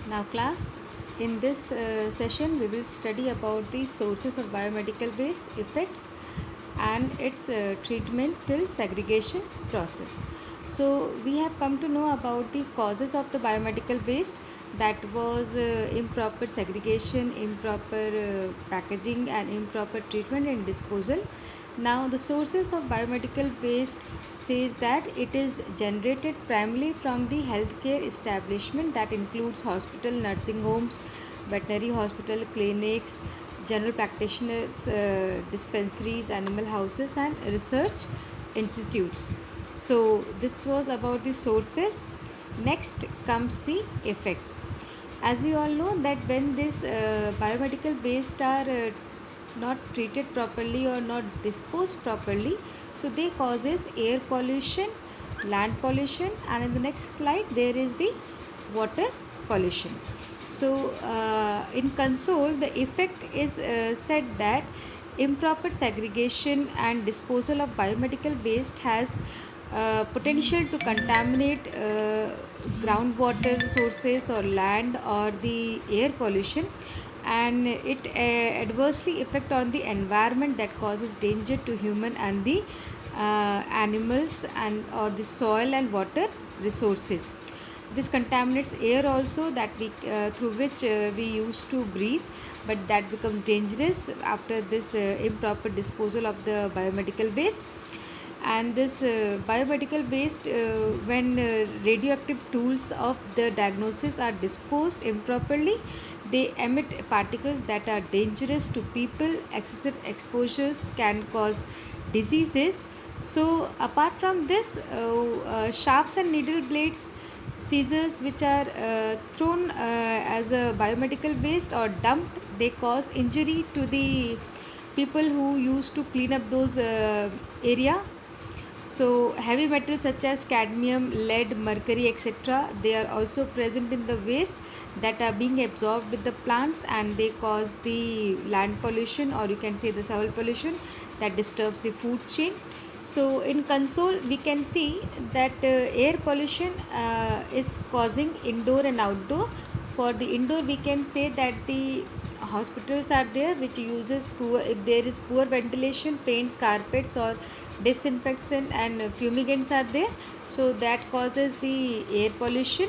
Now class, in this session we will study about the sources of biomedical waste, effects and its treatment till segregation process. So we have come to know about the causes of the biomedical waste, that was improper segregation, improper packaging and improper treatment and disposal. Now the sources of biomedical waste says that it is generated primarily from the healthcare establishment, that includes hospital, nursing homes, veterinary hospital, clinics, general practitioners, dispensaries, animal houses and research institutes. So this was about the sources. Next comes the effects. As we all know that when this biomedical waste are not treated properly or not disposed properly, so they causes air pollution, land pollution, and in the next slide there is the water pollution. So in console the effect is said that improper segregation and disposal of biomedical waste has potential to contaminate groundwater sources or land or the air pollution, and it adversely affect on the environment, that causes danger to human and the animals and or the soil and water resources. This contaminates air also, that we through which we used to breathe, but that becomes dangerous after this improper disposal of the biomedical waste. And this biomedical waste, when radioactive tools of the diagnosis are disposed improperly, they emit particles that are dangerous to people. Excessive exposures can cause diseases. So apart from this, sharps and needle blades, scissors which are thrown as a biomedical waste or dumped, they cause injury to the people who used to clean up those area. So heavy metals such as cadmium, lead, mercury, etc., they are also present in the waste that are being absorbed with the plants, and they cause the land pollution, or you can say the soil pollution, that disturbs the food chain. So in console we can see that air pollution is causing indoor and outdoor. For the indoor we can say that the hospitals are there which uses poor, if there is poor ventilation, paints carpets or disinfectant and fumigants are there, so that causes the air pollution.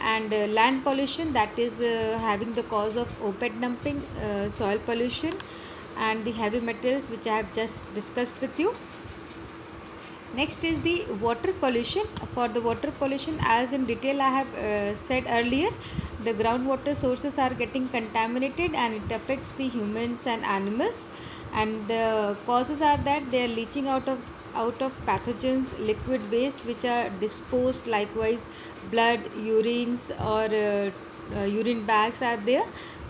And land pollution, that is having the cause of oped dumping, soil pollution and the heavy metals which I have just discussed with you. Next is the water pollution. For the water pollution, as in detail I have said earlier, the groundwater sources are getting contaminated and it affects the humans and animals, and the causes are that they are leaching out of pathogens, liquid waste which are disposed, likewise blood, urines or urine bags are there,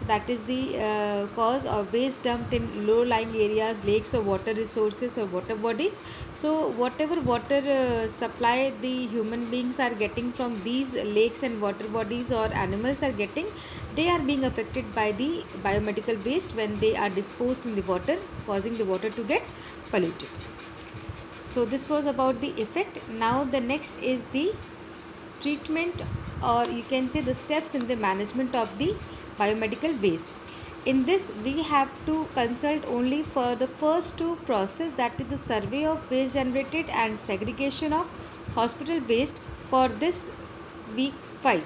that is the cause of waste dumped in low lying areas, lakes or water resources or water bodies. So whatever water supply the human beings are getting from these lakes and water bodies or animals are getting, they are being affected by the biomedical waste when they are disposed in the water, causing the water to get polluted. So this was about the effect. Now the next is the treatment, or you can say the steps in the management of the biomedical waste. In this we have to consult only for the first two process, that is the survey of waste generated and segregation of hospital waste for this week 5.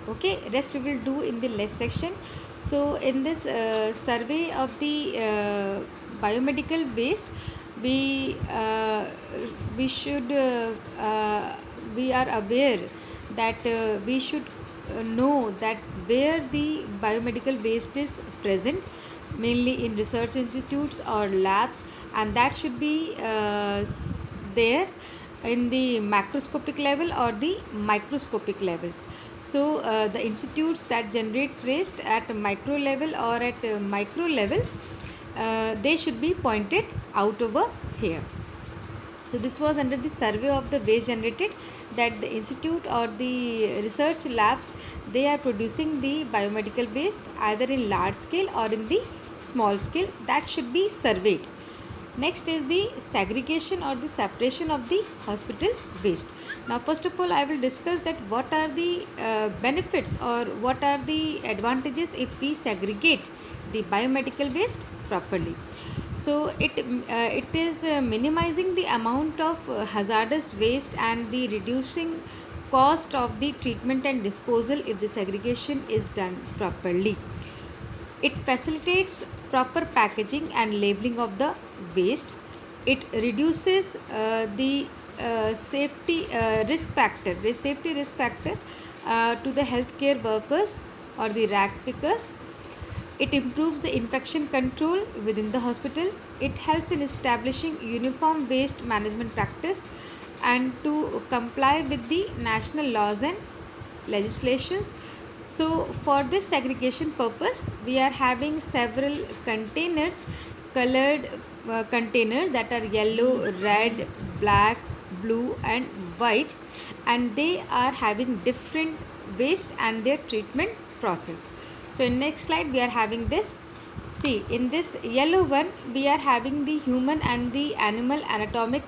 Okay, rest we will do in the next section. So in this survey of the biomedical waste, we should we are aware that we should know that where the biomedical waste is present, mainly in research institutes or labs, and that should be there in the macroscopic level or the microscopic levels. So the institutes that generates waste at micro level or at micro level, they should be pointed out over here. So this was under the survey of the waste generated, that the institute or the research labs, they are producing the biomedical waste either in large scale or in the small scale, that should be surveyed. Next is the segregation or the separation of the hospital waste. Now first of all I will discuss that what are the benefits or what are the advantages if we segregate the biomedical waste properly. So it is minimizing the amount of hazardous waste and the reducing cost of the treatment and disposal if the segregation is done properly. It facilitates proper packaging and labeling of the waste. It reduces the safety risk factor to the healthcare workers or the rag pickers. It improves the infection control within the hospital. It helps in establishing uniform waste management practice and to comply with the national laws and legislations. So for this segregation purpose we are having several containers, colored containers that are yellow, red, black, blue and white, and they are having different waste and their treatment process. So in next slide we are having this. See, in this yellow one we are having the human and the animal anatomic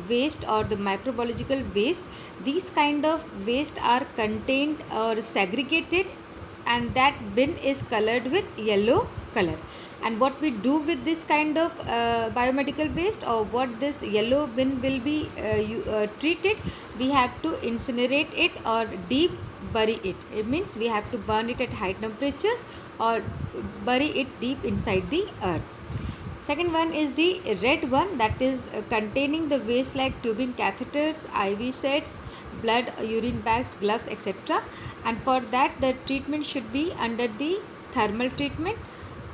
waste or the microbiological waste. These kind of waste are contained or segregated, and that bin is colored with yellow color. And what we do with this kind of biomedical waste, or what this yellow bin will be treated, we have to incinerate it or deep bury it. It means we have to burn it at high temperatures or bury it deep inside the earth. Second one is the red one, that is containing the waste like tubing, catheters, IV sets, blood, urine bags, gloves, etc. And for that the treatment should be under the thermal treatment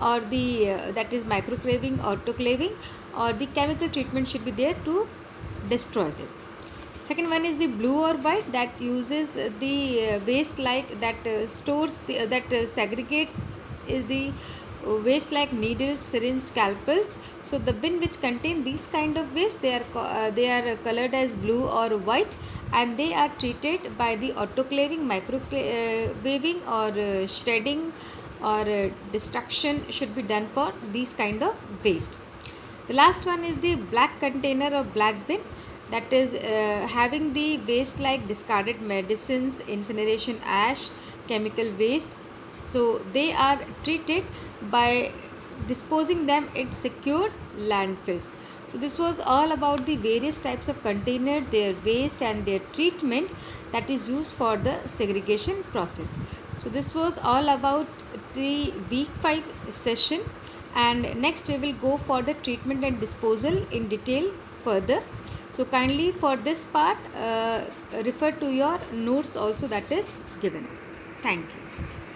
or the that is microclaving, autoclaving, or the chemical treatment should be there to destroy them. Second one is the blue or white, that uses the waste like that stores the, segregates is the waste like needles, syringe, scalpels. So the bin which contain these kind of waste, they are colored as blue or white, and they are treated by the autoclaving, microwaving or shredding or destruction should be done for these kind of waste. The last one is the black container or black bin, that is having the waste like discarded medicines, incineration ash, chemical waste. So they are treated by disposing them in secured landfills. So this was all about the various types of container, their waste and their treatment that is used for the segregation process. So this was all about the week 5 session, and next we will go for the treatment and disposal in detail further. So kindly for this part refer to your notes also that is given. Thank you.